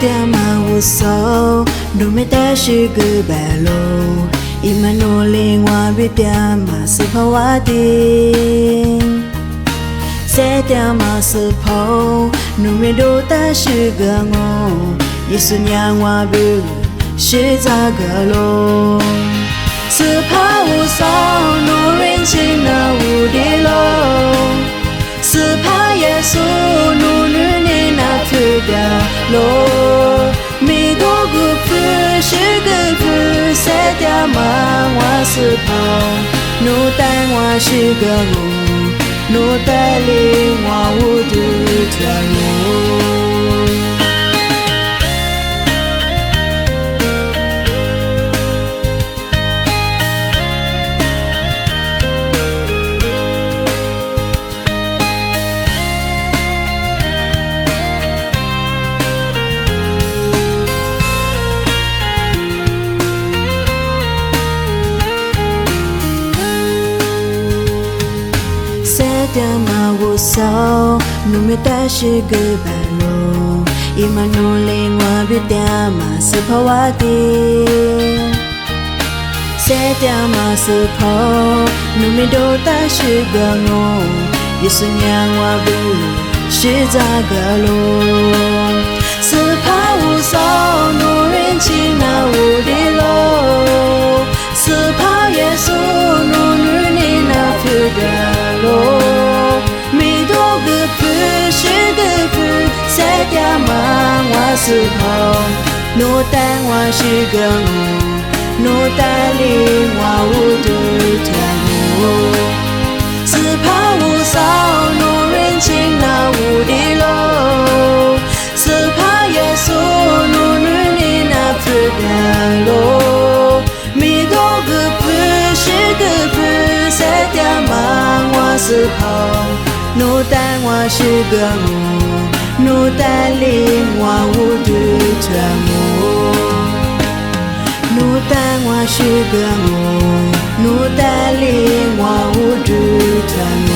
点嘛无所，努没得是个白路，伊嘛努力我比点嘛是跑我的，谁点嘛是跑，努没多得是个我，耶稣让我比是咋个路，是跑无所，努人情那无敌路。是怕耶稣努力你那去掉路，米多个不是个不谁掉嘛我是跑，努带我是个路，努带领我无的条路。点嘛无所，努没得是个白路，伊嘛努力我比点嘛是跑我的，谁点嘛是跑，努没多得是个我，耶稣让我比是咋个路，是跑无所，努人情那无敌路，是跑耶稣努力你那去的路。谁掉嘛我是跑，努带我是个路，努带领我无的条路，是跑无少，努人情那无敌路，是怕耶稣努力你那不掉路，米多个不是个不，谁掉嘛我是跑。努带我是个路，努带领我无的条路，努带我是个路，努带领我无的条路。